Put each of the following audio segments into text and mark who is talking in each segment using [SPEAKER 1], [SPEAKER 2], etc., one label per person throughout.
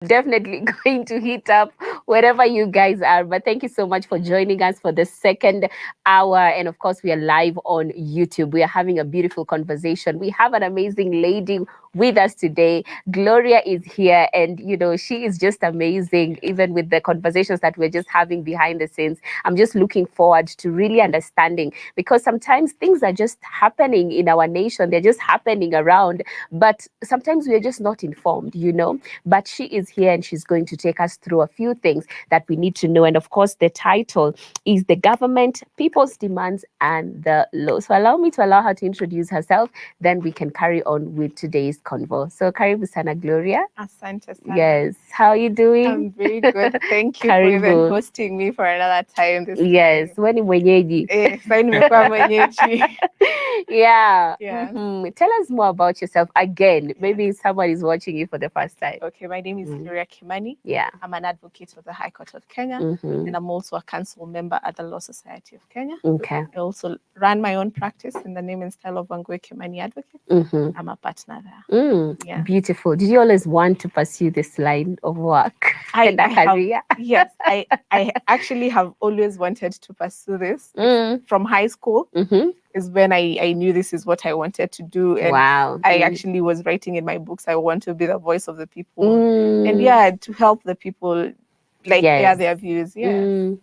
[SPEAKER 1] definitely going to hit up wherever you guys are. But thank you so much for joining us for the second hour. And of course, we are live on YouTube. We are having a beautiful conversation. We have an amazing lady with us today. Gloria is here, and she is just amazing, even with the conversations that we're just having behind the scenes. I'm just looking forward to really understanding, because sometimes things are just happening in our nation, they're just happening around, but sometimes we're just not informed. But she is here and she's going to take us through a few things that we need to know. And of course, the title is The Government, People's Demands, and the Law. So allow me to allow her to introduce herself, then we can carry on with today's convo. So karibu sana Gloria.
[SPEAKER 2] Asante sana.
[SPEAKER 1] Yes, how are you doing?
[SPEAKER 2] I'm very good. Thank you for even hosting me for another time this
[SPEAKER 1] Yes, when ni mwenyeji.
[SPEAKER 2] Sasa nimekuwa mwenyeji.
[SPEAKER 1] Yeah.
[SPEAKER 2] Yes.
[SPEAKER 1] Tell us more about yourself again. Maybe someone is watching you for the first time.
[SPEAKER 2] Okay, my name is Gloria Kimani.
[SPEAKER 1] Yeah.
[SPEAKER 2] I'm an advocate of the High Court of Kenya, and I'm also a council member at the Law Society of Kenya.
[SPEAKER 1] Okay.
[SPEAKER 2] I also run my own practice in the name and style of Gloria Kimani Advocate. I'm a partner there.
[SPEAKER 1] Yeah. Beautiful. Did you always want to pursue this line of work and a career?
[SPEAKER 2] Yes, I actually have always wanted to pursue this. From high school is when I knew this is what I wanted to do. And
[SPEAKER 1] wow.
[SPEAKER 2] I actually was writing in my books, I want to be the voice of the people. And to help the people air their views.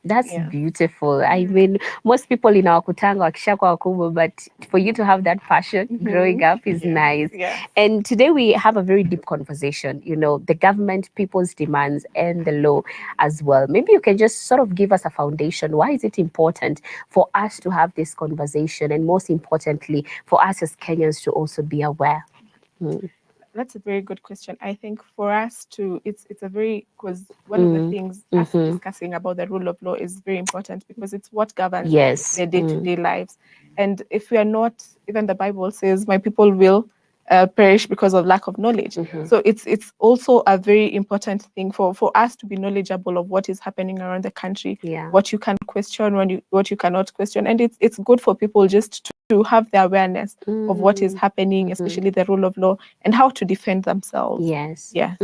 [SPEAKER 1] That's beautiful. I mean, most people in our kutanga wakishakuwa wakubwa, but for you to have that passion growing up is nice. And today we have a very deep conversation, the government, people's demands, and the law as well. Maybe you can just sort of give us a foundation. Why is it important for us to have this conversation? And most importantly, for us as Kenyans to also be aware?
[SPEAKER 2] That's a very good question. I think for us to, it's a very, because one of the things us discussing about the rule of law is very important, because it's what governs their day-to-day lives. And if we are not, even the Bible says, my people will perish because of lack of knowledge. So it's also a very important thing for us to be knowledgeable of what is happening around the country, what you can question, what you cannot question. And it's good for people just to have the awareness of what is happening, especially the rule of law, and how to defend themselves.
[SPEAKER 1] Yes.
[SPEAKER 2] Yeah.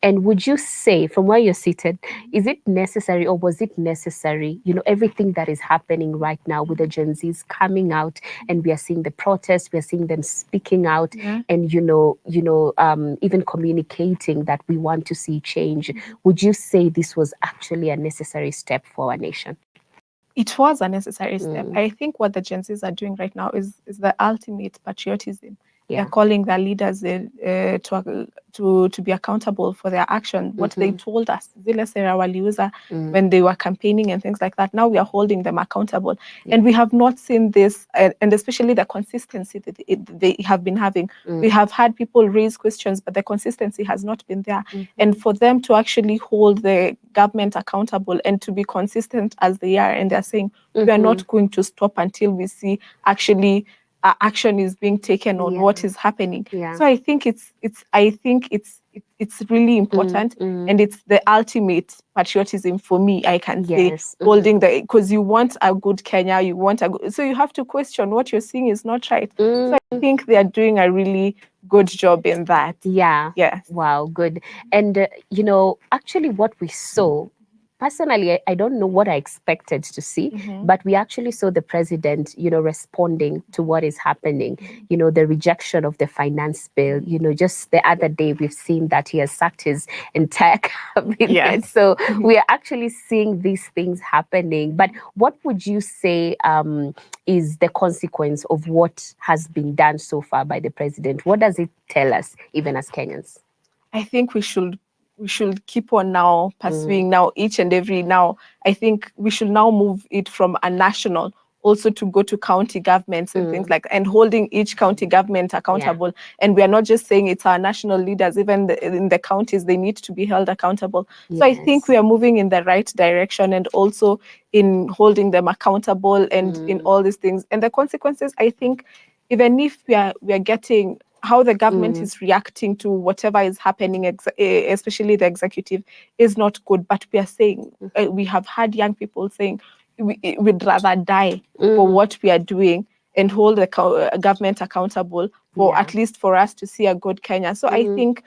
[SPEAKER 1] And would you say, from where you're seated, is it necessary, or was it necessary, everything that is happening right now with the Gen Zs coming out, and we are seeing the protests, we are seeing them speaking out, and even communicating that we want to see change. Would you say this was actually a necessary step for our nation?
[SPEAKER 2] It was a necessary step. I think what the Gen Zs are doing right now is the ultimate patriotism. They're calling their leaders to be accountable for their action. What they told us, when they were campaigning and things like that. Now we are holding them accountable, and we have not seen this, and especially the consistency that they have been having. We have had people raise questions, but the consistency has not been there. And for them to actually hold the government accountable and to be consistent as they are, and they're saying we are not going to stop until we see actually action is being taken on what is happening. So I think it's really important, and it's the ultimate patriotism for me. I can say holding because you want a good Kenya, so you have to question what you're seeing is not right. So I think they are doing a really good job in that.
[SPEAKER 1] Wow, good. And actually what we saw, personally, I don't know what I expected to see, but we actually saw the president, responding to what is happening, the rejection of the finance bill. Just the other day, we've seen that he has sacked his entire cabinet. So we are actually seeing these things happening. But what would you say is the consequence of what has been done so far by the president? What does it tell us, even as Kenyans?
[SPEAKER 2] I think we should keep on now pursuing now each and every now. I think we should now move it from a national also to go to county governments and things like, and holding each county government accountable. And we are not just saying it's our national leaders, even in the counties, they need to be held accountable. So I think we are moving in the right direction, and also in holding them accountable and in all these things. And the consequences, I think, even if we are getting how the government is reacting to whatever is happening, especially the executive, is not good. But we are saying, we have had young people saying, we'd rather die for what we are doing and hold the government accountable for at least for us to see a good Kenya. So I think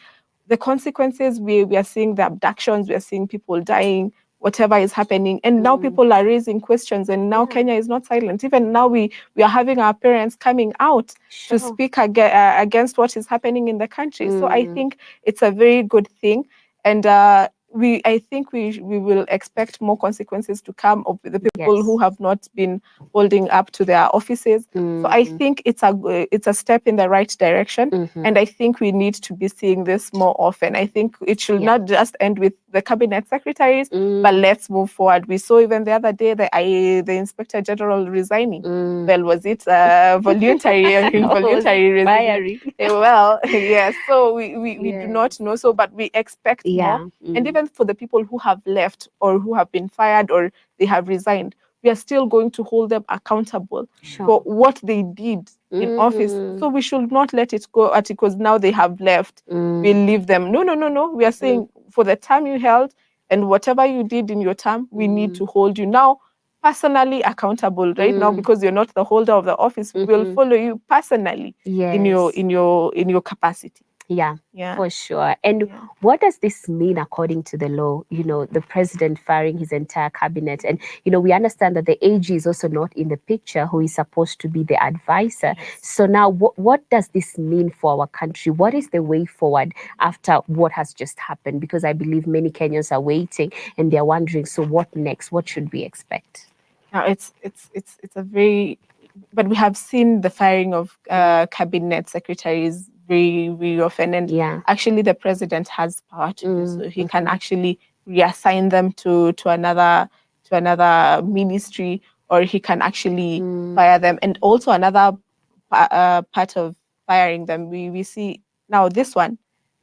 [SPEAKER 2] the consequences, we are seeing the abductions, we are seeing people dying, whatever is happening. And now people are raising questions, and now Kenya is not silent. Even now we are having our parents coming out to speak against what is happening in the country. So I think it's a very good thing. And I think we will expect more consequences to come of the people who have not been holding up to their offices. So I think it's a step in the right direction, and I think we need to be seeing this more often. I think it should not just end with the cabinet secretaries, but let's move forward. We saw even the other day the Inspector General resigning. Well, was it voluntary or involuntary resignation? Well, yes. So we do not know. So, but we expect more. And even for the people who have left or who have been fired or they have resigned, we are still going to hold them accountable for what they did in office. So we should not let it go at because now they have left. We leave them. No, no, no, no. We are saying for the time you held and whatever you did in your term, we need to hold you now personally accountable right now, because you're not the holder of the office. We will follow you personally in your capacity.
[SPEAKER 1] Yeah, for sure. And what does this mean according to the law? You know, the president firing his entire cabinet. And, you know, we understand that the AG is also not in the picture, who is supposed to be the advisor. So now what does this mean for our country? What is the way forward after what has just happened? Because I believe many Kenyans are waiting and they're wondering, so what next? What should we expect?
[SPEAKER 2] Now, it's a very, but we have seen the firing of cabinet secretaries very, very often. And actually, the president has power to do so. He can actually reassign them to another ministry, or he can actually fire them. And also another part of firing them, we see now this one,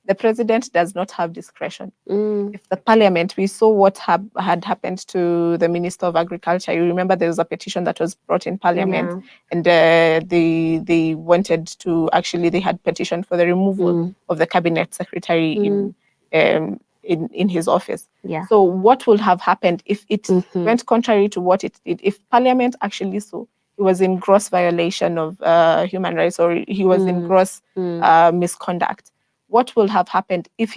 [SPEAKER 2] the president does not have discretion. If the parliament, we saw what had happened to the Minister of Agriculture. You remember there was a petition that was brought in parliament, and they wanted to actually, they had petitioned for the removal of the cabinet secretary in his office. So what would have happened if it went contrary to what it did? If parliament actually saw he was in gross violation of human rights, or he was in gross misconduct, what will have happened if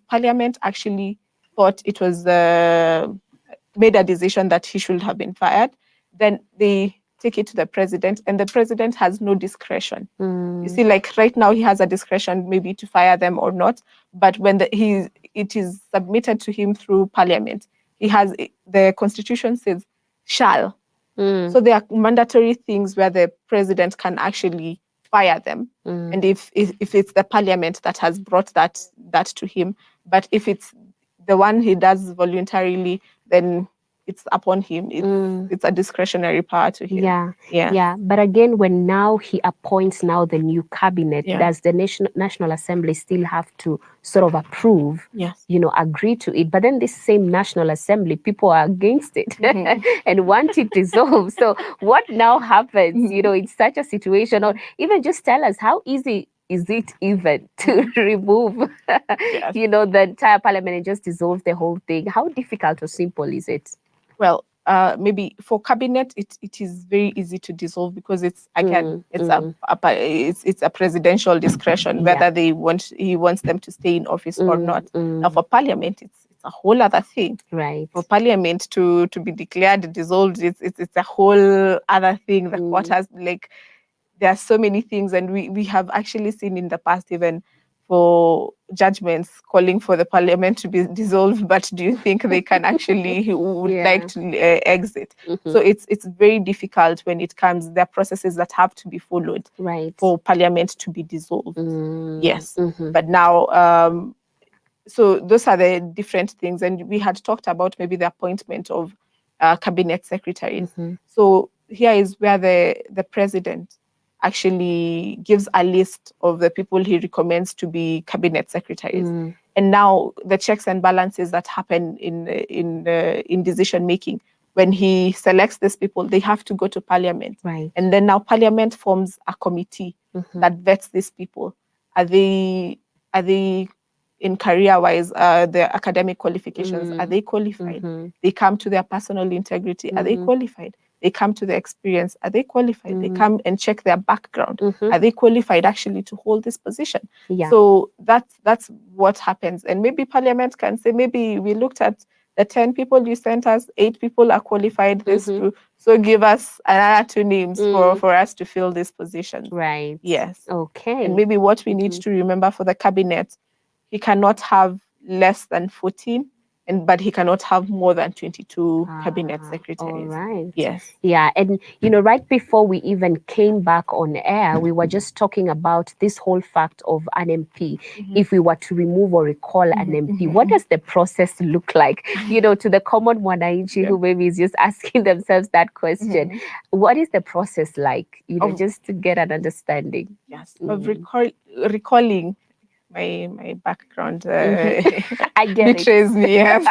[SPEAKER 2] Parliament actually thought it was made a decision that he should have been fired? Then they take it to the president, and the president has no discretion. You see, like right now, he has a discretion maybe to fire them or not, but when it is submitted to him through Parliament, the Constitution says shall. So there are mandatory things where the president can actually fire them, and if it's the parliament that has brought that to him, but if it's the one he does voluntarily, then it's upon him. It's a discretionary power to him.
[SPEAKER 1] But again, when now he appoints now the new cabinet, does the National Assembly still have to sort of approve, agree to it? But then this same National Assembly, people are against it and want it dissolved. So what now happens, in such a situation? Or even just tell us, how easy is it even to remove, the entire parliament and just dissolve the whole thing? How difficult or simple is it?
[SPEAKER 2] Well, maybe for cabinet, it is very easy to dissolve, because it's again it's a presidential discretion whether he wants them to stay in office or not. Now for parliament, it's a whole other thing.
[SPEAKER 1] Right.
[SPEAKER 2] For parliament to be declared dissolved, it's a whole other thing. The court has, like, there are so many things, and we have actually seen in the past, even for judgments calling for the parliament to be dissolved, but do you think they can actually like to exit? So it's very difficult when it comes. There are processes that have to be followed for parliament to be dissolved. Yes, but now, so those are the different things, and we had talked about maybe the appointment of cabinet secretaries. So here is where the president actually gives a list of the people he recommends to be cabinet secretaries. And now the checks and balances that happen in decision making, when he selects these people, they have to go to parliament. And then now parliament forms a committee that vets these people. Are they in career-wise, their academic qualifications, are they qualified? They come to their personal integrity, are they qualified? they come to the experience. Are they qualified? They come and check their background.
[SPEAKER 1] Mhm.
[SPEAKER 2] Are they qualified actually to hold this position?
[SPEAKER 1] Yeah.
[SPEAKER 2] So that's what happens. And maybe Parliament can say, maybe we looked at the 10 people you sent us, 8 people are qualified. This so give us another 2 names for us to fill this position.
[SPEAKER 1] Right.
[SPEAKER 2] Yes.
[SPEAKER 1] Okay.
[SPEAKER 2] And maybe what we need to remember for the cabinet, he cannot have less than 14, but he cannot have more than 22 cabinet secretaries.
[SPEAKER 1] All right.
[SPEAKER 2] Yes.
[SPEAKER 1] Yeah. And, right before we even came back on air, we were just talking about this whole fact of an MP. If we were to remove or recall an MP, what does the process look like? To the common mwananchi who maybe is just asking themselves that question. What is the process like, just to get an understanding?
[SPEAKER 2] Yes. Of recalling my background
[SPEAKER 1] I get
[SPEAKER 2] betrays me. Yes.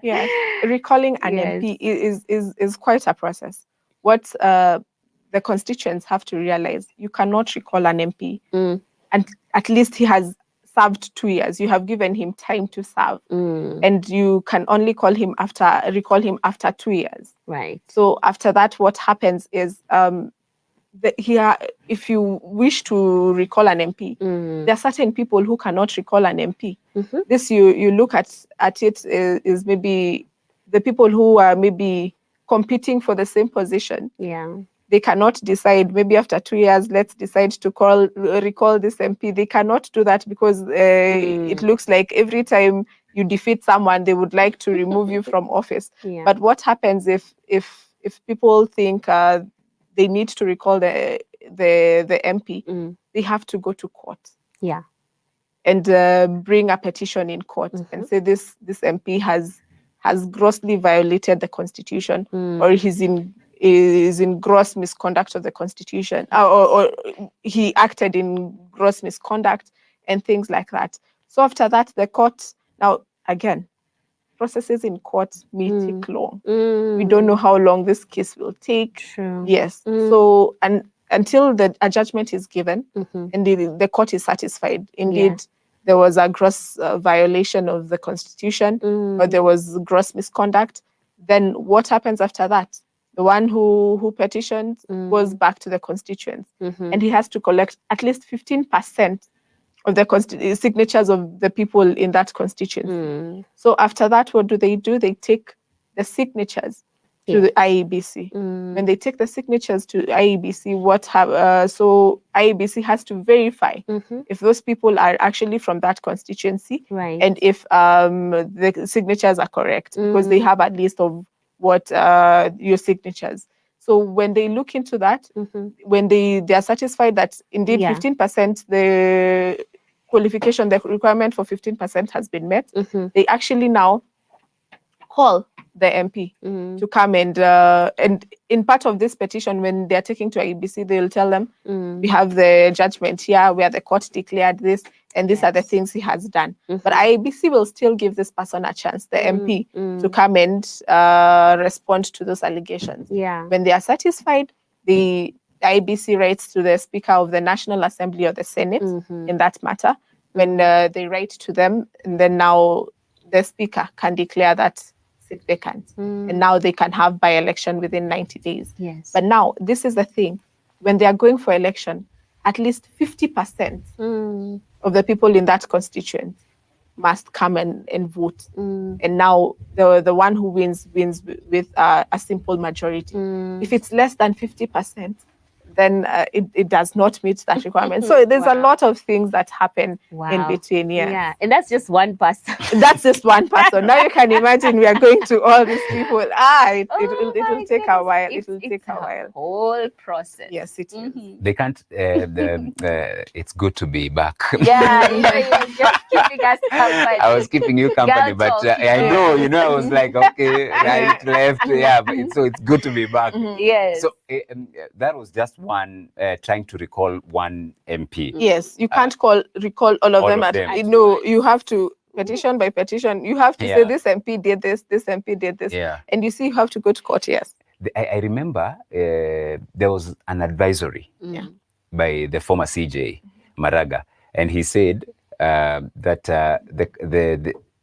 [SPEAKER 2] Yes. Recalling an MP is quite a process. What the constituents have to realize, you cannot recall an MP, and at least he has served 2 years. You have given him time to serve, and you can only recall him after 2 years.
[SPEAKER 1] Right.
[SPEAKER 2] So after that, what happens is if you wish to recall an MP, there are certain people who cannot recall an MP. This you look at it is maybe the people who are maybe competing for the same position.
[SPEAKER 1] Yeah.
[SPEAKER 2] They cannot decide, maybe after 2 years, let's decide to recall this MP. They cannot do that because it looks like every time you defeat someone, they would like to remove you from office.
[SPEAKER 1] Yeah.
[SPEAKER 2] But what happens if people think they need to recall the MP, they have to go to court.
[SPEAKER 1] Yeah.
[SPEAKER 2] And bring a petition in court and say this MP has grossly violated the Constitution, or is in gross misconduct of the Constitution, or he acted in gross misconduct and things like that. So after that, the court, now again, processes in court may take long. We don't know how long this case will take.
[SPEAKER 1] True.
[SPEAKER 2] Yes. So until a judgment is given and the court is satisfied, indeed, there was a gross violation of the Constitution, or there was gross misconduct, then what happens after that? The one who petitioned goes back to the constituents, and he has to collect at least 15% of the signatures of the people in that constituency. So after that, what do? They take the signatures to the IEBC. When they take the signatures to IEBC, so IEBC has to verify if those people are actually from that constituency,
[SPEAKER 1] right,
[SPEAKER 2] and if the signatures are correct, because they have a list of what your signatures. So when they look into that, when they are satisfied that indeed 15%, the qualification, the requirement for 15% has been met, they actually now call the MP to come and in part of this petition, when they're taking to IEBC, they'll tell them, we have the judgment here where the court declared this, and these are the things he has done. But IEBC will still give this person a chance, the MP, to come and respond to those allegations.
[SPEAKER 1] Yeah.
[SPEAKER 2] When they are satisfied, the IEBC writes to the Speaker of the National Assembly or the Senate in that matter. When they write to them, and then now the Speaker can declare that seat vacant. And now they can have by-election within 90 days.
[SPEAKER 1] Yes.
[SPEAKER 2] But now, this is the thing. When they are going for election, at least 50% of the people in that constituent must come and vote. And now the one who wins with a simple majority. If it's less than 50%, then it does not meet that requirement. So there's a lot of things that happen in between.
[SPEAKER 1] Yeah, and that's just one person.
[SPEAKER 2] That's just one person. Now you can imagine we are going to all these people. It will take a while. It will take a while.
[SPEAKER 1] Whole process.
[SPEAKER 2] Yes, it is.
[SPEAKER 3] They can't. It's good to be back.
[SPEAKER 1] Yeah, you're just keeping us company.
[SPEAKER 3] I was keeping you company, but I know, I was like, okay, right, left, but it's good to be back.
[SPEAKER 1] Yes.
[SPEAKER 3] So that was just one trying to recall one MP.
[SPEAKER 2] Yes, you can't recall all of them. No, you have to petition by petition. You have to say this MP did this MP did this.
[SPEAKER 3] Yeah.
[SPEAKER 2] And you see, you have to go to court. Yes.
[SPEAKER 3] I remember there was an advisory by the former CJ Maraga, and he said that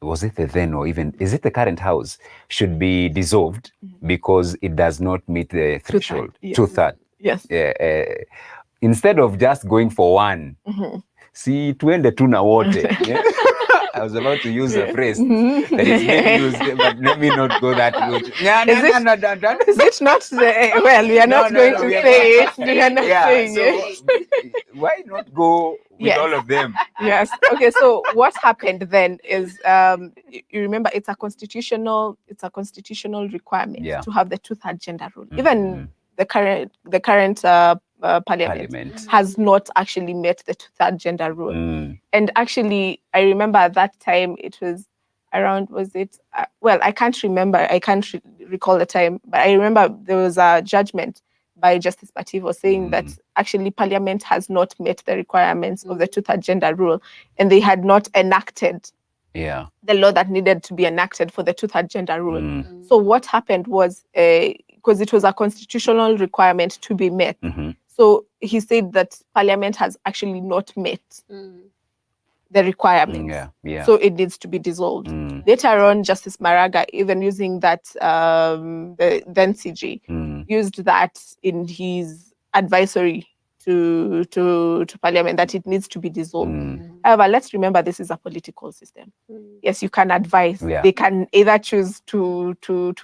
[SPEAKER 3] was it the then or even, is it the current house, should be dissolved because it does not meet the threshold.
[SPEAKER 2] Yes.
[SPEAKER 3] Two-third.
[SPEAKER 2] Yes.
[SPEAKER 3] Instead of just going for one, see, tuende tu na wote. Yeah? I was about to use a phrase that is maybe used, but let me not go that route.
[SPEAKER 2] Is it not? Well, we are not going to say it. We are not saying it.
[SPEAKER 3] Why not go with all of them?
[SPEAKER 2] Yes. Okay. So what happened then is, you remember, it's a constitutional requirement to have the two-third gender rule. Even the current parliament has not actually met the two-third gender rule. And actually, I remember at that time it was around, was it? Well, I can't remember. I can't recall the time, but I remember there was a judgment by Justice Pativo saying that actually Parliament has not met the requirements of the two-third gender rule, and they had not enacted the law that needed to be enacted for the two-third gender rule. So what happened was, because it was a constitutional requirement to be met, so he said that Parliament has actually not met the requirements. So it needs to be dissolved. Later on, Justice Maraga, even using that, the then CG, used that in his advisory to Parliament that it needs to be dissolved. However, let's remember this is a political system. Yes, you can advise. They can either choose to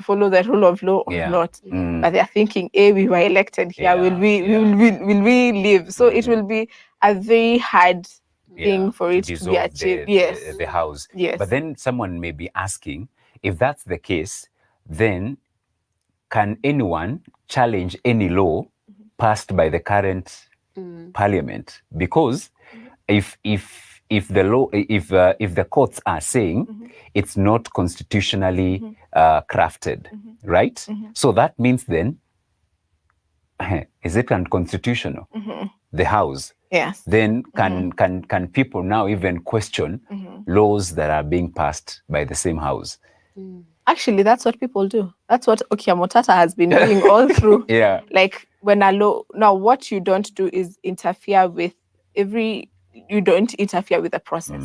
[SPEAKER 2] follow the rule of law or not. But they are thinking, we were elected here. Will we leave? So it will be a very hard thing for it to be achieved.
[SPEAKER 3] The house.
[SPEAKER 2] Yes.
[SPEAKER 3] But then someone may be asking, if that's the case, then can anyone challenge any law passed by the current parliament? Because if the law, if the courts are saying it's not constitutionally crafted, right? So that means then, is it unconstitutional? The house.
[SPEAKER 2] Yes.
[SPEAKER 3] Then can people now even question laws that are being passed by the same house?
[SPEAKER 2] Actually, that's what people do. That's what Okiamotata has been doing all through. Like when a law, now what you don't do is interfere with you don't interfere with the process.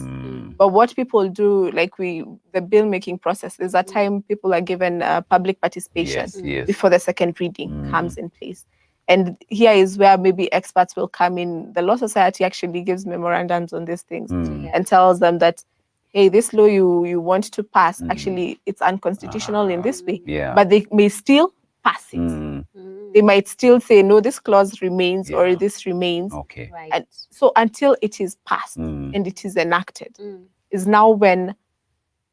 [SPEAKER 2] But what people do, like the bill making process, is a time people are given public participation before the second reading comes in place. And here is where maybe experts will come in. The Law Society actually gives memorandums on these things and tells them that, hey, this law you want to pass, actually, it's unconstitutional in this way. But they may still pass it. They might still say, no, this clause remains or this remains.
[SPEAKER 3] Okay.
[SPEAKER 1] Right.
[SPEAKER 2] And so until it is passed and it is enacted, is now when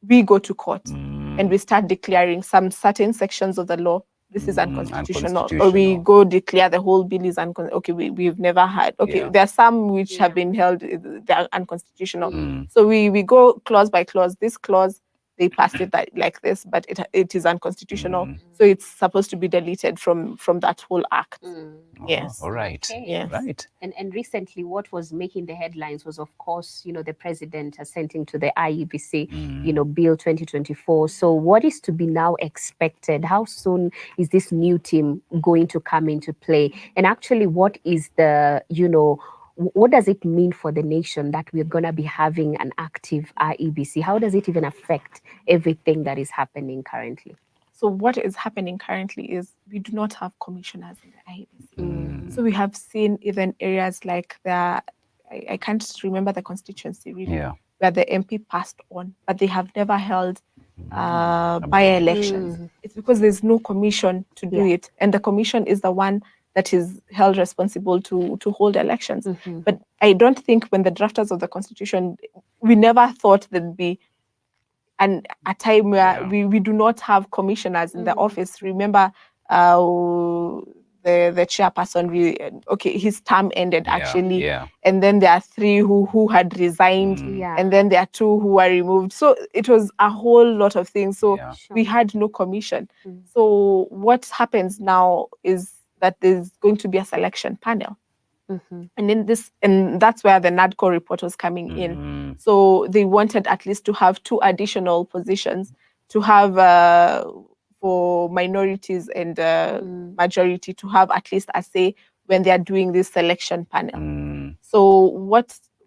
[SPEAKER 2] we go to court and we start declaring some certain sections of the law, this is unconstitutional, or we go declare the whole bill is unconstitutional. Okay, we've never had. Okay, there are some which have been held, they are unconstitutional. So we go clause by clause. This clause, they passed it like this, but it is unconstitutional. So it's supposed to be deleted from that whole act. Yes.
[SPEAKER 3] All right.
[SPEAKER 1] Okay.
[SPEAKER 2] Yes.
[SPEAKER 3] Right.
[SPEAKER 1] And recently, what was making the headlines was, of course, the president assenting to the IEBC, Bill 2024. So what is to be now expected? How soon is this new team going to come into play? And actually, what is the, what does it mean for the nation that we're going to be having an active IEBC? How does it even affect everything that is happening currently?
[SPEAKER 2] So what is happening currently is we do not have commissioners in the IEBC. So we have seen even areas like I can't remember the constituency really, where the MP passed on, but they have never held by-elections. It's because there's no commission to do it. And the commission is the one that is held responsible to hold elections. But I don't think when the drafters of the constitution, we never thought there'd be a time where we do not have commissioners in the office. Remember, the chairperson, his term ended actually, and then there are 3 who had resigned, and then there are 2 who were removed. So it was a whole lot of things. So we had no commission. So what happens now is that there's going to be a selection panel. And that's where the NADCO report was coming in. So they wanted at least to have 2 additional positions to have for minorities and majority to have at least a say when they are doing this selection panel. So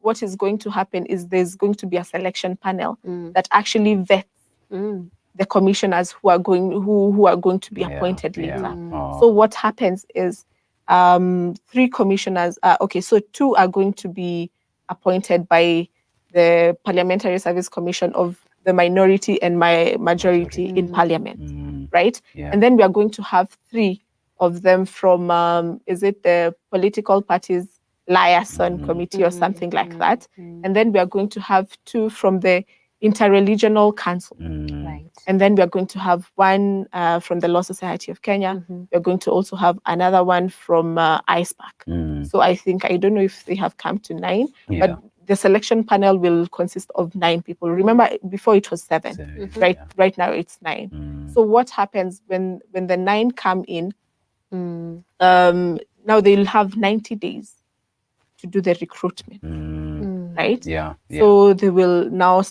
[SPEAKER 2] what is going to happen is there's going to be a selection panel that actually vets the commissioners who are going to be appointed later. So what happens is 3 commissioners so 2 are going to be appointed by the Parliamentary Service Commission of the minority and majority in Parliament, right? And then we are going to have 3 of them from is it the political parties liaison committee or something like that, and then we are going to have 2 from the interreligial council,
[SPEAKER 1] Right.
[SPEAKER 2] and then we are going to have 1 from the Law Society of Kenya. We're going to also have another one from ISPAC. So I don't know if they have come to 9, but the selection panel will consist of 9 people. Remember, before it was 7, right? Right now it's 9. So what happens when the 9 come in? Now they'll have 90 days to do the recruitment, right? So they will now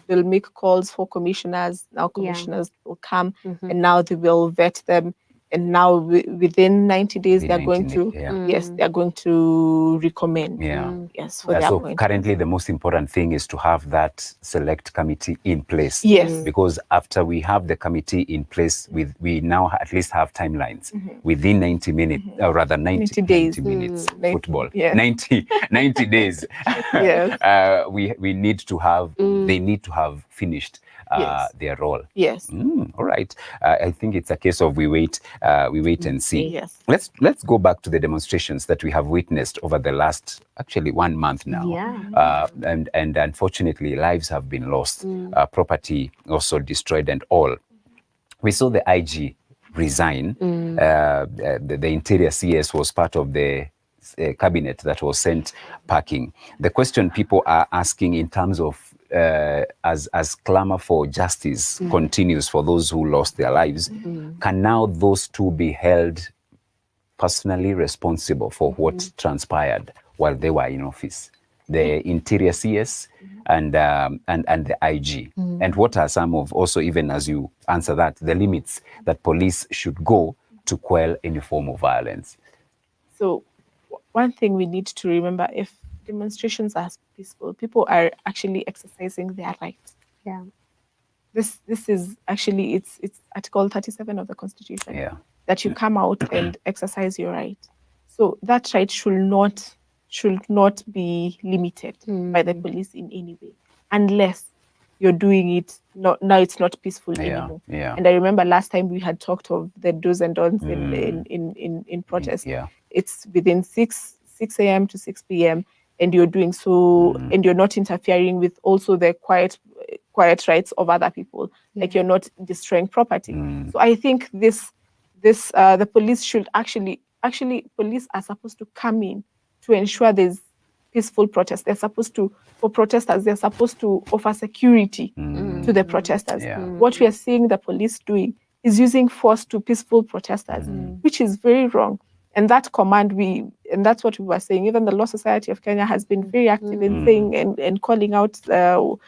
[SPEAKER 2] they'll make calls for commissioners. Now commissioners will come, and now they will vet them. And now within 90 days, they're going to, they're going to recommend. Yes, for their
[SPEAKER 3] so
[SPEAKER 2] appointment.
[SPEAKER 3] currently the most important thing is to have that select committee in place.
[SPEAKER 2] Yes.
[SPEAKER 3] Because after we have the committee in place, we now at least have timelines within 90 minutes, or rather 90
[SPEAKER 2] days.
[SPEAKER 3] 90 minutes, football,
[SPEAKER 2] Yeah.
[SPEAKER 3] 90 days.
[SPEAKER 2] Yes.
[SPEAKER 3] We need to have, they need to have finished their role.
[SPEAKER 2] Yes.
[SPEAKER 3] All right. I think it's a case of we wait and see.
[SPEAKER 2] Yes.
[SPEAKER 3] Let's go back to the demonstrations that we have witnessed over the last actually 1 month now. And unfortunately, lives have been lost, property also destroyed, and all. We saw the IG resign. The Interior CS was part of the cabinet that was sent packing. The question people are asking in terms of as clamor for justice continues for those who lost their lives, can now those 2 be held personally responsible for what transpired while they were in office? The Interior CS and the IG. And what are some of, also even as you answer that, the limits that police should go to quell any form of violence?
[SPEAKER 2] So one thing we need to remember, if demonstrations are peaceful, people are actually exercising their right.
[SPEAKER 1] Yeah.
[SPEAKER 2] This is actually, it's Article 37 of the Constitution, that you come out and exercise your right. So that right should not be limited by the police in any way, unless you're doing it now it's not peaceful anymore. And I remember last time we had talked of the do's and don'ts in protest. It's within 6 a.m. to 6 p.m. and you're doing so, and you're not interfering with also the quiet rights of other people, like you're not destroying property. So I think the police should actually police are supposed to come in to ensure there's peaceful protest. For protesters, they're supposed to offer security to the protesters. What we are seeing the police doing is using force to peaceful protesters, which is very wrong. And that command, and that's what we were saying, even the Law Society of Kenya has been very active in saying and calling out the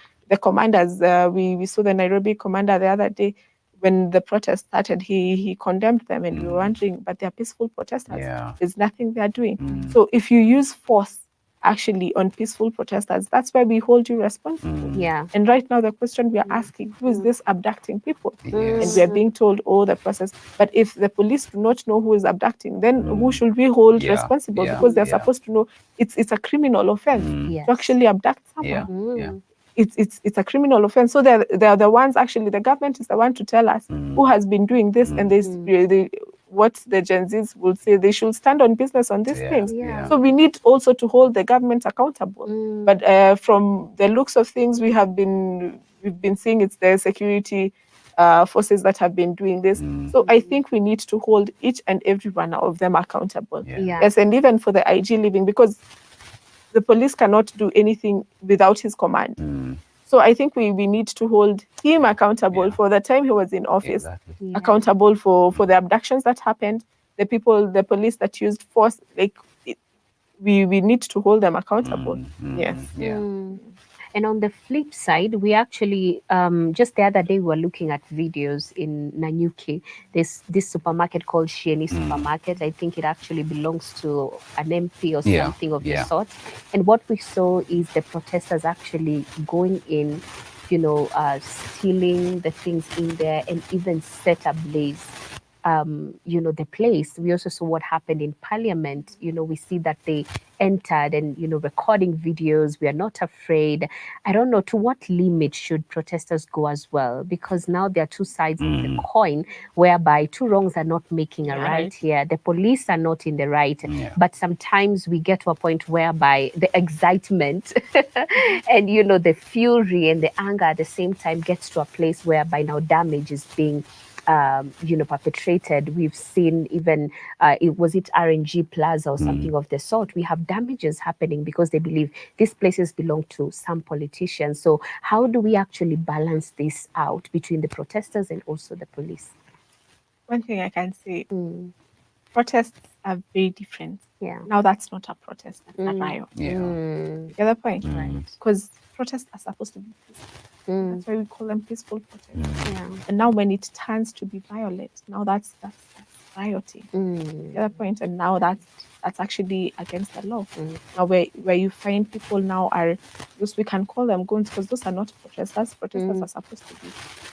[SPEAKER 2] commanders. We saw the Nairobi commander the other day. When the protest started, he condemned them, and we were wondering, but they're peaceful protesters. There's nothing they're doing. So if you use force actually on peaceful protesters, that's why we hold you responsible. And right now the question we are asking, who is this abducting people? And we are being told, the process. But if the police do not know who is abducting, then who should we hold responsible? Because they're supposed to know it's a criminal offense to actually abduct someone. It's a criminal offense. So they're the ones, actually, the government is the one to tell us who has been doing this, and what the Gen Zs will say, they should stand on business on these things. So we need also to hold the government accountable. But from the looks of things, we've been seeing it's the security forces that have been doing this. So I think we need to hold each and every one of them accountable. Yes, and even for the IG leaving, because the police cannot do anything without his command. So I think we need to hold him accountable for the time he was in office, accountable for the abductions that happened, the police that used force. We need to hold them accountable. Yes.
[SPEAKER 1] And on the flip side, we actually just the other day we were looking at videos in Nanyuki. There's this supermarket called Shieni Supermarket. I think it actually belongs to an MP or
[SPEAKER 3] Yeah,
[SPEAKER 1] something of the
[SPEAKER 3] yeah.
[SPEAKER 1] sort. And what we saw is the protesters actually going in, stealing the things in there and even set ablaze the place. We also saw what happened in Parliament. We see that they entered and, recording videos. We are not afraid. I don't know to what limit should protesters go as well, because now there are two sides of the coin, whereby two wrongs are not making a right here. The police are not in the right, but sometimes we get to a point whereby the excitement and, the fury and the anger at the same time gets to a place whereby now damage is being perpetrated. We've seen even, was it RNG Plaza or something of the sort? We have damages happening because they believe these places belong to some politicians. So how do we actually balance this out between the protesters and also the police?
[SPEAKER 2] One thing I can say, protests are very different.
[SPEAKER 1] Yeah.
[SPEAKER 2] Now that's not a protest, that's a riot.
[SPEAKER 3] Yeah.
[SPEAKER 2] You get the point?
[SPEAKER 1] Right.
[SPEAKER 2] Because protests are supposed to be peaceful. That's why we call them peaceful protests.
[SPEAKER 1] Yeah.
[SPEAKER 2] And now when it turns to be violent, now that's rioting. You get the point? And now that's actually against the law. Now where you find people now are those, we can call them goons, because those are not protesters. Protesters are supposed to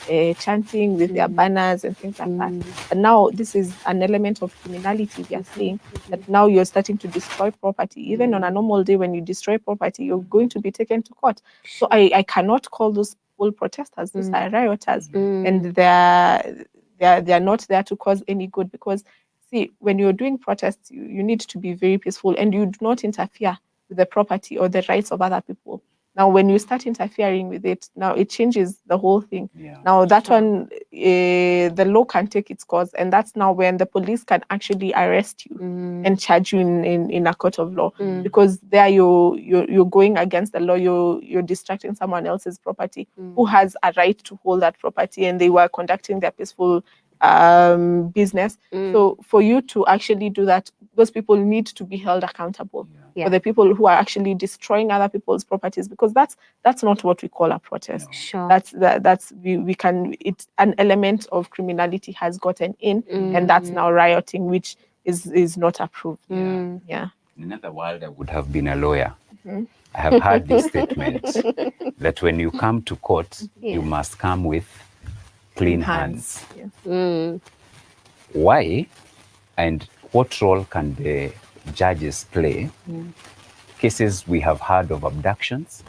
[SPEAKER 2] be chanting with their banners and things like that. And now this is an element of criminality. We are seeing that now you're starting to destroy property. Even on a normal day, when you destroy property, you're going to be taken to court. So I cannot call those full protesters. Those are rioters, and they're not there to cause any good, because see, when you're doing protests, you need to be very peaceful and you do not interfere with the property or the rights of other people. Now, when you start interfering with it, now it changes the whole thing. Now, that one, the law can take its course, and that's now when the police can actually arrest you and charge you in a court of law, because there you're going against the law. You're distracting someone else's property who has a right to hold that property, and they were conducting their peaceful business. So for you to actually do that, those people need to be held accountable for the people who are actually destroying other people's properties, because that's not what we call a protest.
[SPEAKER 1] Sure.
[SPEAKER 2] That's we can, it's an element of criminality has gotten in, and that's now rioting, which is not approved. Yeah.
[SPEAKER 3] In another world, I would have been a lawyer. I have heard this statement that when you come to court, you must come with clean hands.
[SPEAKER 2] Yes.
[SPEAKER 3] Why and what role can the judges play? Cases we have heard of abductions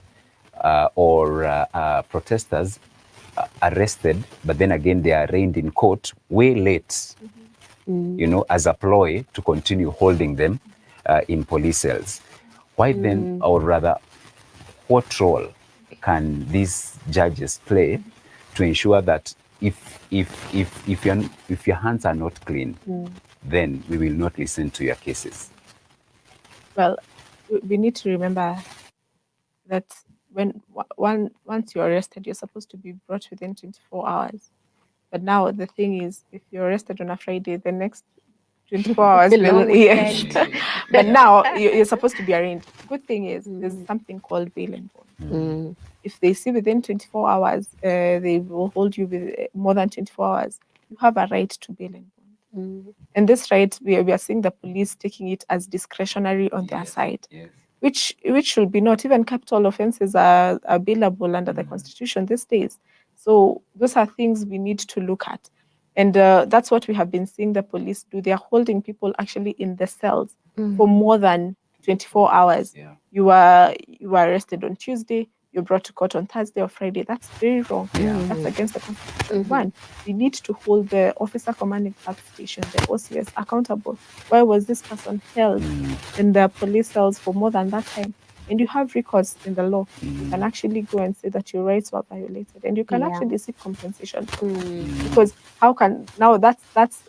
[SPEAKER 3] or protesters arrested, but then again they are arraigned in court way late, as a ploy to continue holding them in police cells. Why then, or rather, what role can these judges play to ensure that if your hands are not clean, then we will not listen to your cases?
[SPEAKER 2] Well, we need to remember that once you're arrested, you're supposed to be brought within 24 hours. But now the thing is, if you're arrested on a Friday, the next 24 hours will, yes. But now you're supposed to be arraigned. Good thing is there's something called bail and bond. If they see within 24 hours, they will hold you with more than 24 hours. You have a right to bail and bond. And this right, we are seeing the police taking it as discretionary on their side, which should be not. Even capital offenses are bailable under the Constitution these days. So those are things we need to look at. And that's what we have been seeing the police do. They are holding people actually in the cells for more than 24 hours. You are arrested on Tuesday, you're brought to court on Thursday or Friday. That's very wrong. That's against the Constitution. One, we need to hold the officer commanding that station, the OCS, accountable. Why was this person held in the police cells for more than that time? And you have recourse in the law. You can actually go and say that your rights were violated, and you can actually seek compensation. Because how can, now that's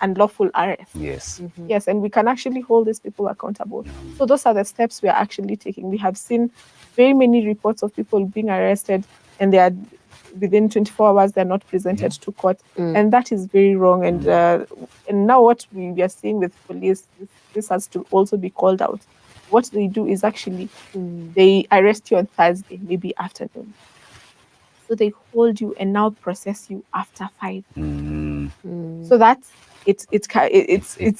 [SPEAKER 2] unlawful arrest.
[SPEAKER 3] Yes.
[SPEAKER 2] Yes, and we can actually hold these people accountable. So those are the steps we are actually taking. We have seen very many reports of people being arrested, and they are within 24 hours they're not presented to court, and that is very wrong. And now what we are seeing with police, this has to also be called out. what they do is actually they arrest you on Thursday, maybe afternoon. So they hold you and now process you after 5. So that's it's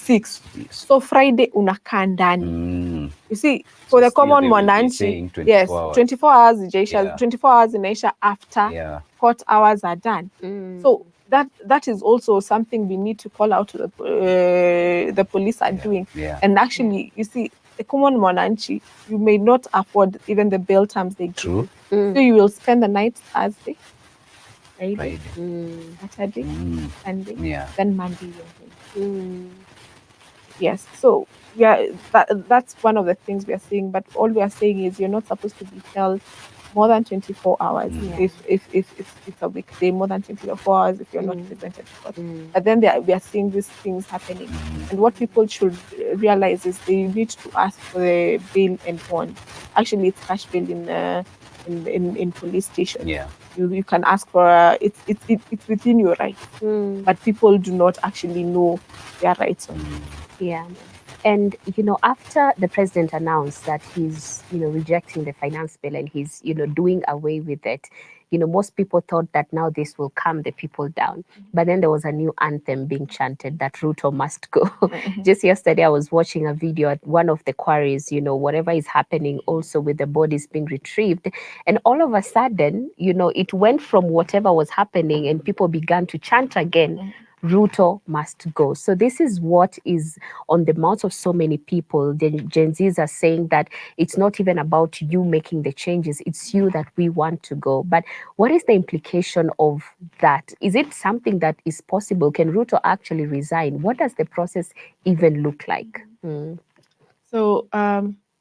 [SPEAKER 2] 6. So Friday unakaa ndani. You see, for the common mwananchi, yes, 24 hours ijaisha, 24 hours inaisha after court hours are done. So that is also something we need to call out to the police are doing. And actually, you see, the common mwananchi, you may not afford even the bail terms they give you. So you will spend the night Thursday, Friday, Saturday, Sunday, then Monday evening. Yes, so that's one of the things we are saying. But all we are saying is you're not supposed to be held more than 24 hours if it's a weekday, more than 24 hours if you're not presented to court. But then we are seeing these things happening, and what people should realize is they need to ask for the bail and bond. Actually, it's cash bail in police station. You can ask for it's within your rights, but people do not actually know their rights on it.
[SPEAKER 1] And after the president announced that he's rejecting the finance bill and he's doing away with it, most people thought that now this will calm the people down. But then there was a new anthem being chanted that Ruto must go. Just yesterday, I was watching a video at one of the quarries, whatever is happening also with the bodies being retrieved. And all of a sudden, it went from whatever was happening and people began to chant again, Ruto must go. So this is what is on the mouths of so many people. The Gen Zs are saying that it's not even about you making the changes, it's you that we want to go. But what is the implication of that? Is it something that is possible? Can Ruto actually resign? What does the process even look like?
[SPEAKER 2] So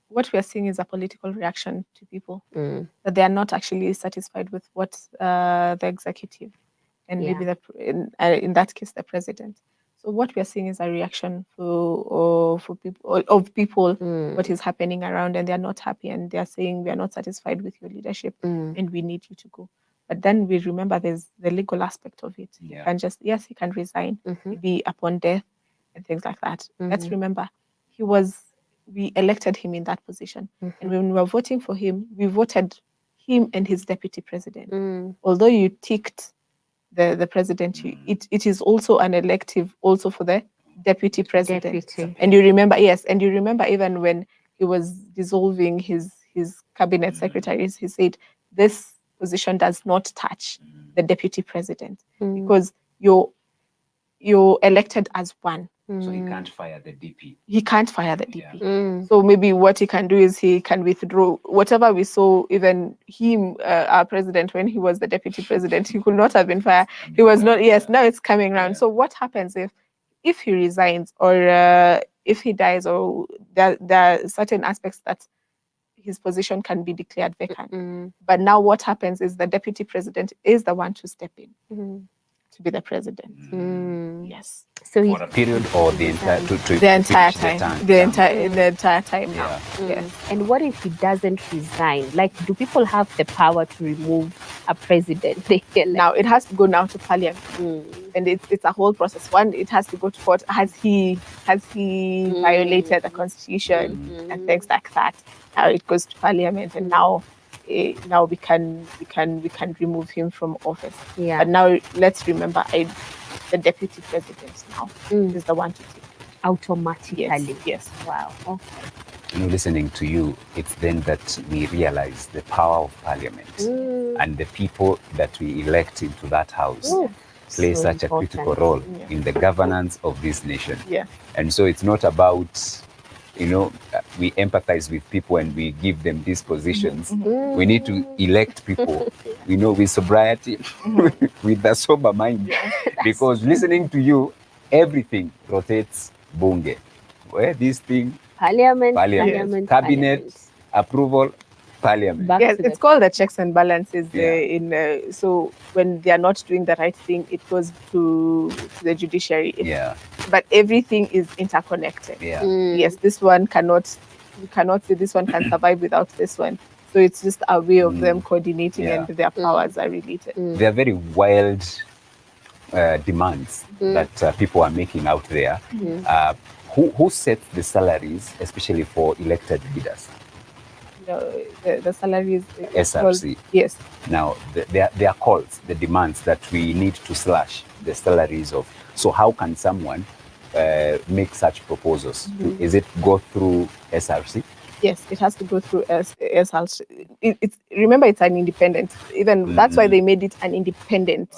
[SPEAKER 2] what we are seeing is a political reaction to people, that they are not actually satisfied with what the executive and maybe in that case the president. So what we are seeing is a reaction for people what is happening around, and they are not happy, and they are saying we are not satisfied with your leadership and we need you to go. But then we remember there's the legal aspect of it. He can just he can resign, maybe upon death and things like that. Let's remember we elected him in that position, and when we were voting for him, we voted him and his deputy president. Although you ticked the president, it is also an elective also for the deputy president. And you remember, and you remember even when he was dissolving his cabinet secretaries, he said this position does not touch the deputy president because you're elected as one.
[SPEAKER 3] So he can't fire the DP.
[SPEAKER 2] He can't fire the DP. So maybe what he can do is he can withdraw whatever we saw. Even him, our president, when he was the deputy president, he could not have been fired. He was not. Now it's coming around. So what happens if he resigns or if he dies, or there are certain aspects that his position can be declared vacant. But now what happens is the deputy president is the one to step in to be the president. Yes.
[SPEAKER 1] So
[SPEAKER 3] for a period or the entire
[SPEAKER 2] the entire time. The entire time now. Yes.
[SPEAKER 1] And what if he doesn't resign? Like, do people have the power to remove a president?
[SPEAKER 2] Now it has to go now to parliament, and it's a whole process. One, it has to go to court. Has he violated the constitution and things like that? Now it goes to parliament, and now we can remove him from office. But now let's remember, the deputy president now is the one to take
[SPEAKER 1] automatically.
[SPEAKER 2] Yes.
[SPEAKER 1] Wow. Okay.
[SPEAKER 3] Listening to you, it's then that we realize the power of parliament and the people that we elect into that house play such a critical role in the governance of this nation. And so it's not about we empathize with people and we give them these positions. We need to elect people, with sobriety, with a sober mind. Because listening to you, everything rotates bunge. Where this thing,
[SPEAKER 1] Parliament,
[SPEAKER 3] cabinet, approval, parliament.
[SPEAKER 2] Yes, it's called the checks and balances. So when they are not doing the right thing, it goes to the judiciary. But everything is interconnected. Yes, this one you cannot say this one can survive without this one. So it's just a way of them coordinating, and their powers are related.
[SPEAKER 3] They are very wild demands that people are making out there. who sets the salaries, especially for elected leaders?
[SPEAKER 2] The salaries.
[SPEAKER 3] SRC.
[SPEAKER 2] Yes.
[SPEAKER 3] Now, there are calls, the demands that we need to slash the salaries of. So how can someone make such proposals? Is it go through SRC?
[SPEAKER 2] Yes, it has to go through SRC. Remember, it's an independent. Even that's why they made it an independent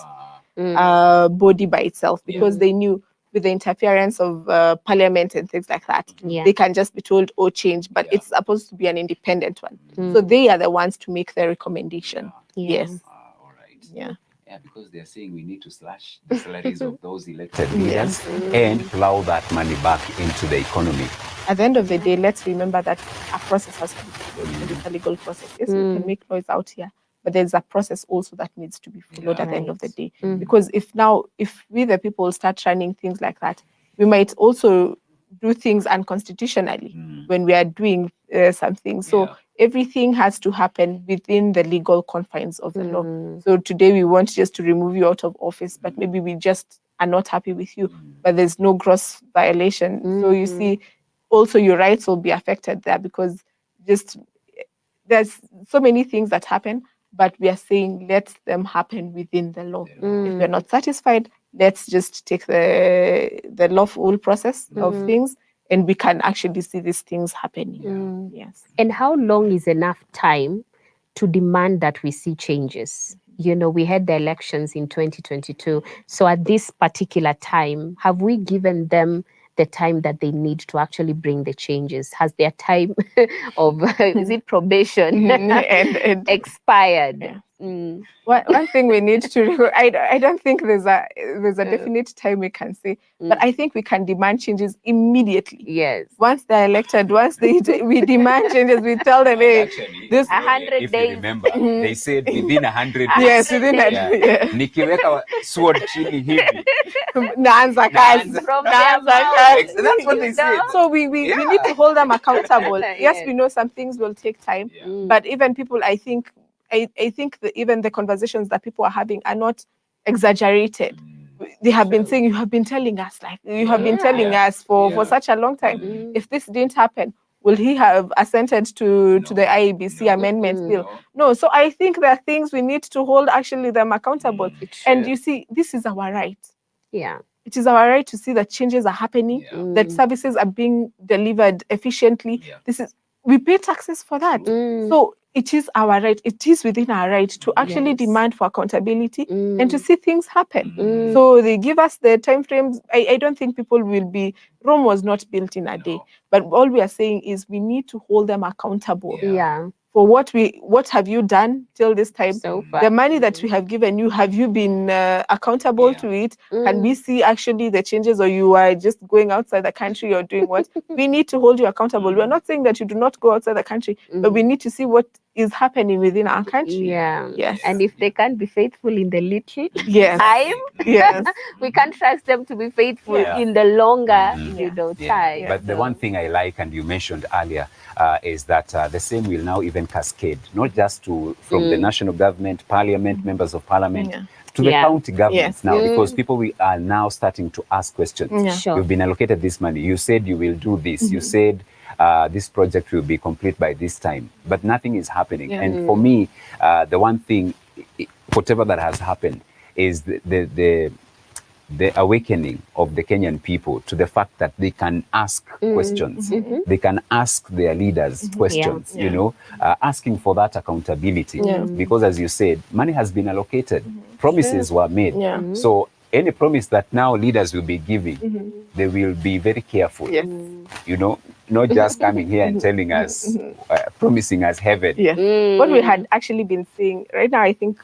[SPEAKER 2] body by itself, because they knew with the interference of parliament and things like that, they can just be told, oh, change, but it's supposed to be an independent one. So they are the ones to make the recommendation. Yes.
[SPEAKER 3] All right.
[SPEAKER 2] Yeah.
[SPEAKER 3] Yeah, because they're saying we need to slash the salaries of those elected leaders and plow that money back into the economy.
[SPEAKER 2] At the end of the day, let's remember that a process has to be followed, and it's a legal process. Yes, we can make noise out here, but there's a process also that needs to be followed at the end of the day. Because if we the people start running things like that, we might also do things unconstitutionally when we are doing something. So everything has to happen within the legal confines of the law. So today we want just to remove you out of office, but maybe we just are not happy with you, but there's no gross violation. So you see, also your rights will be affected there, because just there's so many things that happen, but we are saying let them happen within the law. If we're not satisfied, let's just take the lawful process of things, and we can actually see these things happening. Yes.
[SPEAKER 1] And how long is enough time to demand that we see changes? You know, we had the elections in 2022. So at this particular time, have we given them the time that they need to actually bring the changes? Has their time of, is it probation,
[SPEAKER 2] and
[SPEAKER 1] expired?
[SPEAKER 2] Yeah. One thing we need to, I don't think there's a definite time we can say, but I think we can demand changes immediately.
[SPEAKER 1] Yes.
[SPEAKER 2] Once they're elected, we demand changes, we tell them, hey,
[SPEAKER 3] Actually,
[SPEAKER 2] this
[SPEAKER 1] 100
[SPEAKER 3] if
[SPEAKER 1] days.
[SPEAKER 3] you remember, they said within 100 days.
[SPEAKER 2] Yes, within that.
[SPEAKER 3] Yeah. Nikiweka sword chini hivi.
[SPEAKER 2] Naanza kazi.
[SPEAKER 1] From
[SPEAKER 2] Naanza
[SPEAKER 1] their
[SPEAKER 2] kazi.
[SPEAKER 1] mouth.
[SPEAKER 3] That's what they said.
[SPEAKER 2] So we need to hold them accountable. Yes,
[SPEAKER 1] Yes.
[SPEAKER 2] we know some things will take time, but even people, I think even the conversations that people are having are not exaggerated. They have been saying, you have been telling us, like you have been telling us for such a long time. If this didn't happen, will he have assented to the IEBC amendment bill? No. So I think there are things we need to hold actually them accountable. And you see, this is our right.
[SPEAKER 1] Yeah.
[SPEAKER 2] It is our right to see that changes are happening, that services are being delivered efficiently. We pay taxes for that. So it is our right, it is within our right to actually demand for accountability and to see things happen. So they give us the time frames. I don't think people will be, Rome was not built in a day, but all we are saying is we need to hold them accountable.
[SPEAKER 1] Yeah.
[SPEAKER 2] For what have you done till this time?
[SPEAKER 1] So far.
[SPEAKER 2] The money that we have given you, have you been accountable to it? Can we see actually the changes, or you are just going outside the country or doing what? We need to hold you accountable. We're not saying that you do not go outside the country, but we need to see what is happening within our country.
[SPEAKER 1] Yeah.
[SPEAKER 2] Yes.
[SPEAKER 1] And if they can't be faithful in the little
[SPEAKER 2] Yes.
[SPEAKER 1] time,
[SPEAKER 2] Yes.
[SPEAKER 1] we can't trust them to be faithful
[SPEAKER 3] Yeah.
[SPEAKER 1] in the longer,
[SPEAKER 3] Yeah.
[SPEAKER 1] time.
[SPEAKER 3] But the one thing I like, and you mentioned earlier, is that the same will now even cascade, not just from the national government, parliament, members of parliament, to the county governments now, because people are now starting to ask questions.
[SPEAKER 1] Sure.
[SPEAKER 3] You've been allocated this money. You said you will do this. You said this project will be complete by this time, but nothing is happening. And for me, the one thing, whatever that has happened, is the awakening of the Kenyan people to the fact that they can ask questions. They can ask their leaders questions, you know, asking for that accountability. Because as you said, money has been allocated, promises were made. So any promise that now leaders will be giving, they will be very careful, you know, not just coming here and telling us, promising us heaven.
[SPEAKER 2] What we had actually been seeing right now, I think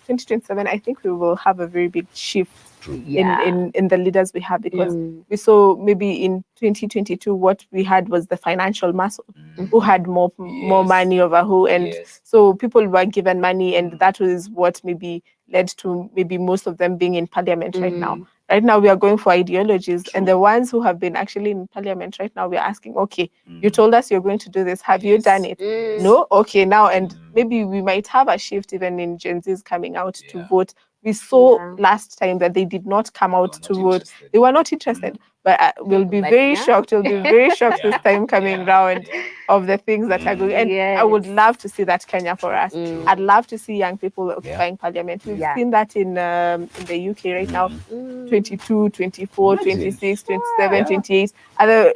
[SPEAKER 2] 2027, I think we will have a very big shift in the leaders we have, because we saw maybe in 2022 what we had was the financial muscle, who had more money over who, and so people were given money, and that was what maybe led to maybe most of them being in parliament right now. Right now we are going for ideologies, and the ones who have been actually in parliament right now, we are asking, okay, you told us you're going to do this, have you done it? No? Okay, now, and maybe we might have a shift even in Gen Zs coming out to vote We saw
[SPEAKER 1] Yeah.
[SPEAKER 2] last time that they did not come out
[SPEAKER 3] They
[SPEAKER 2] to
[SPEAKER 3] were not
[SPEAKER 2] vote.
[SPEAKER 3] interested.
[SPEAKER 2] They were not interested. But we'll be
[SPEAKER 1] But
[SPEAKER 2] very
[SPEAKER 1] now-
[SPEAKER 2] shocked. We'll be very shocked this time coming round of the things that are going. And I would
[SPEAKER 1] Yes.
[SPEAKER 2] love to see that Kenya for us.
[SPEAKER 1] Mm.
[SPEAKER 2] I'd love to see young people occupying parliament. We've
[SPEAKER 1] Yeah.
[SPEAKER 2] seen that in the UK right now.
[SPEAKER 1] Mm.
[SPEAKER 2] 22, 24,
[SPEAKER 3] Imagine.
[SPEAKER 2] 26, 27,
[SPEAKER 3] Yeah.
[SPEAKER 2] 28.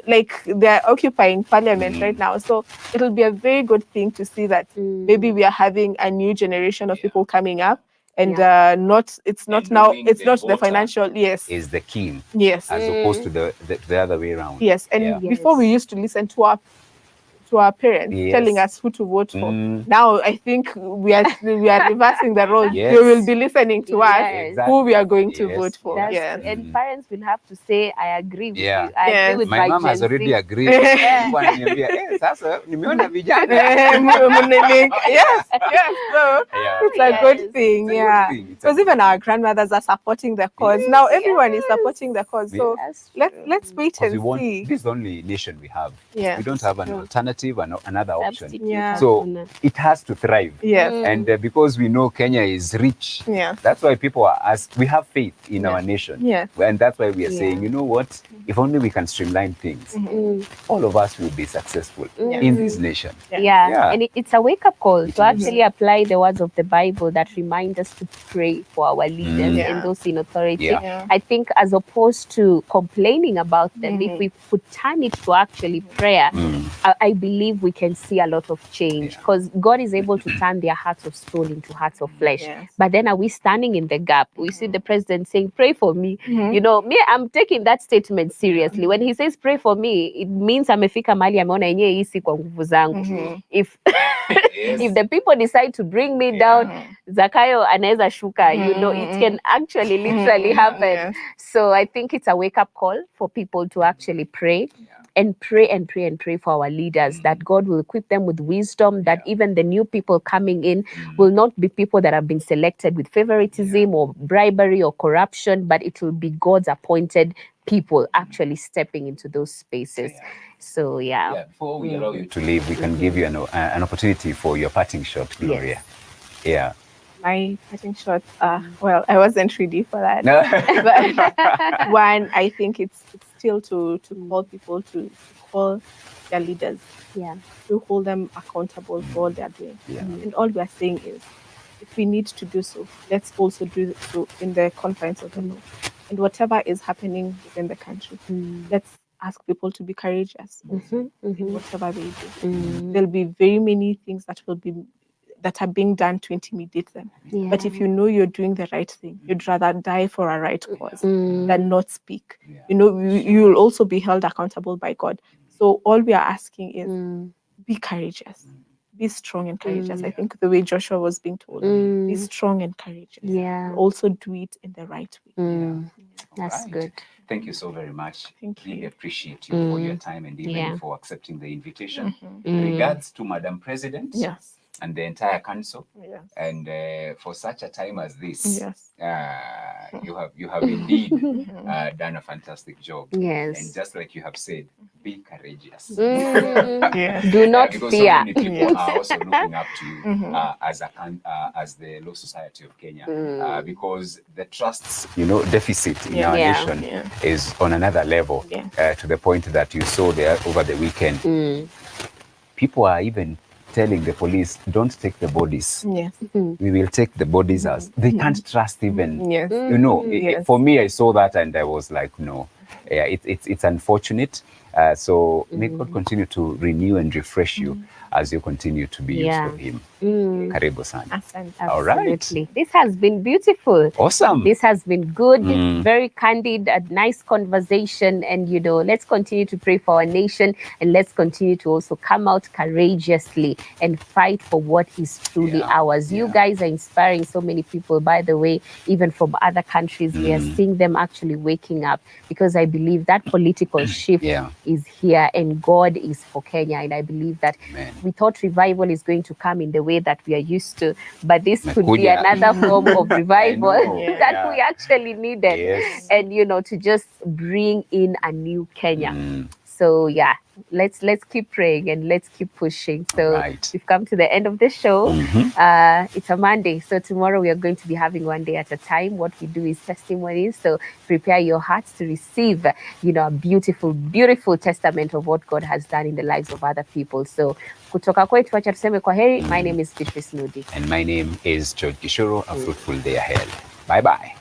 [SPEAKER 2] Like they're occupying parliament right now. So it'll be a very good thing to see that maybe we are having a new generation of people coming up. And it's not
[SPEAKER 3] And
[SPEAKER 2] now,
[SPEAKER 3] knowing
[SPEAKER 2] it's
[SPEAKER 3] the
[SPEAKER 2] not the
[SPEAKER 3] voter
[SPEAKER 2] financial, yes.
[SPEAKER 3] is the king,
[SPEAKER 2] Yes.
[SPEAKER 3] as opposed to the other way around.
[SPEAKER 2] Yes. And
[SPEAKER 3] Yeah.
[SPEAKER 2] before we
[SPEAKER 1] Yes.
[SPEAKER 2] used to listen to our parents telling us who to vote for. Now I think we are reversing the roles.
[SPEAKER 3] Yes.
[SPEAKER 2] They will be listening to us
[SPEAKER 1] Yes.
[SPEAKER 2] who we are going to
[SPEAKER 3] Yes.
[SPEAKER 2] vote for.
[SPEAKER 1] That's
[SPEAKER 2] Yes.
[SPEAKER 1] true. And parents will have to say, I agree with
[SPEAKER 3] Yeah.
[SPEAKER 1] you. I
[SPEAKER 2] Yes.
[SPEAKER 1] agree with
[SPEAKER 3] My mom has
[SPEAKER 1] Gen
[SPEAKER 3] already
[SPEAKER 1] Z.
[SPEAKER 3] agreed. Mungu ananiambia, sasa nimeona vijana.
[SPEAKER 2] Yes. So
[SPEAKER 3] Yeah.
[SPEAKER 2] it's a
[SPEAKER 1] Yes.
[SPEAKER 2] good thing.
[SPEAKER 3] It's a good
[SPEAKER 2] Yeah.
[SPEAKER 3] thing. It's a
[SPEAKER 2] Because
[SPEAKER 3] good
[SPEAKER 2] even
[SPEAKER 3] thing.
[SPEAKER 2] our grandmothers are supporting the cause. Now everyone is supporting the cause. So
[SPEAKER 1] That's
[SPEAKER 2] let's wait
[SPEAKER 3] Because we
[SPEAKER 2] and
[SPEAKER 3] want,
[SPEAKER 2] see.
[SPEAKER 3] this is the only nation we have.
[SPEAKER 2] Yeah.
[SPEAKER 3] We don't have an
[SPEAKER 1] true.
[SPEAKER 3] alternative, another option.
[SPEAKER 1] Substitute.
[SPEAKER 2] Yeah.
[SPEAKER 3] So
[SPEAKER 1] hakuna.
[SPEAKER 3] it has to thrive.
[SPEAKER 2] Yes.
[SPEAKER 3] And because we know Kenya is rich,
[SPEAKER 2] Yes.
[SPEAKER 3] that's why people are asked, we have faith in
[SPEAKER 2] Yes.
[SPEAKER 3] our nation.
[SPEAKER 2] Yes.
[SPEAKER 3] And that's why we are
[SPEAKER 1] Yeah.
[SPEAKER 3] saying, you know what, if only we can streamline things, all of us will be successful in this nation.
[SPEAKER 1] Yeah.
[SPEAKER 3] Yeah.
[SPEAKER 1] And it's a wake-up call
[SPEAKER 3] It
[SPEAKER 1] to
[SPEAKER 3] is.
[SPEAKER 1] actually apply the words of the Bible that remind us to pray for our leaders
[SPEAKER 2] Yeah.
[SPEAKER 1] and those in authority.
[SPEAKER 3] Yeah.
[SPEAKER 2] Yeah.
[SPEAKER 1] I think as opposed to complaining about them, if we put turn it to actually prayer, I believe we can see a lot of change,
[SPEAKER 3] Yeah.
[SPEAKER 1] because God is able to turn their hearts of stone into hearts of flesh.
[SPEAKER 2] Yes.
[SPEAKER 1] But then are we standing in the gap? We see the president saying, pray for me. You know, me, I'm taking that statement seriously. When he says pray for me, it means amefika mahali ameona yenyewe hii si kwa nguvu zangu. If if the people decide to bring me down, Zakayo anaweza shuka, you know, it can actually literally happen.
[SPEAKER 2] Yes.
[SPEAKER 1] So I think it's a wake-up call for people to actually pray. And pray and pray and pray for our leaders, that God will equip them with wisdom, that even the new people coming in will not be people that have been selected with favoritism or bribery or corruption, but it will be God's appointed people actually stepping into those spaces. So
[SPEAKER 3] Yeah, before we allow you to leave, we can give you an opportunity for your parting shot, Gloria. Yeah.
[SPEAKER 2] My parting shot. Well, I wasn't ready for that.
[SPEAKER 3] No.
[SPEAKER 2] But one, I think it's still to call people to call their leaders, to hold them accountable for all they're doing. And all we are saying is, if we need to do so, let's also do so in the confines of the law. And whatever is happening within the country, let's ask people to be courageous in whatever they do. There'll be very many things that are being done to intimidate them. But if you know you're doing the right thing, you'd rather die for a right cause than not speak. You know, you'll also be held accountable by God. So all we are asking is be courageous. Be strong and courageous. I think the way Joshua was being told, be strong and courageous.
[SPEAKER 1] Yeah.
[SPEAKER 2] Also do it in the right way.
[SPEAKER 1] That's
[SPEAKER 3] Right.
[SPEAKER 1] good.
[SPEAKER 3] Thank you so very much.
[SPEAKER 2] Thank
[SPEAKER 3] Really
[SPEAKER 2] you.
[SPEAKER 3] appreciate you for your time and even for accepting the invitation. Regards to Madam President
[SPEAKER 2] Yes.
[SPEAKER 3] and the entire council.
[SPEAKER 2] Yes.
[SPEAKER 3] And for such a time as this,
[SPEAKER 2] Yes.
[SPEAKER 3] you have indeed done a fantastic job.
[SPEAKER 1] Yes.
[SPEAKER 3] And just like you have said, be courageous.
[SPEAKER 2] Yes.
[SPEAKER 1] Do not
[SPEAKER 3] because
[SPEAKER 1] fear.
[SPEAKER 3] so many people are also looking up to you as the Law Society of Kenya, because the trust's deficit in our nation is on another level, to the point that you saw there over the weekend. People are even telling the police, don't take the bodies.
[SPEAKER 2] Yes.
[SPEAKER 3] We will take the bodies as they can't trust even.
[SPEAKER 2] Yes.
[SPEAKER 3] You know,
[SPEAKER 2] Yes.
[SPEAKER 3] for me, I saw that and I was like, no, it's unfortunate. So may God continue to renew and refresh you as you continue to be used of Him. Karibu sana. All right.
[SPEAKER 1] Absolutely. This has been beautiful.
[SPEAKER 3] Awesome.
[SPEAKER 1] This has been good, very candid, a nice conversation. And, let's continue to pray for our nation, and let's continue to also come out courageously and fight for what is truly ours. You guys are inspiring so many people, by the way, even from other countries. We are seeing them actually waking up, because I believe that political shift is here, and God is for Kenya. And I believe that we thought revival is going to come in the way that we are used to, but this could be another form of revival that we actually needed. And to just bring in a new Kenya. So yeah, let's keep praying and let's keep pushing. So
[SPEAKER 3] Right.
[SPEAKER 1] we've come to the end of the show. It's a Monday, so tomorrow we are going to be having one day at a time. What we do is testimonies. So prepare your hearts to receive, you know, a beautiful, beautiful testament of what God has done in the lives of other people. So kutoka kwetu, acha tuseme kwa heri. My name is Beatrice Nudi.
[SPEAKER 3] And my name is George Gishuru. A fruitful day ahead. Bye-bye.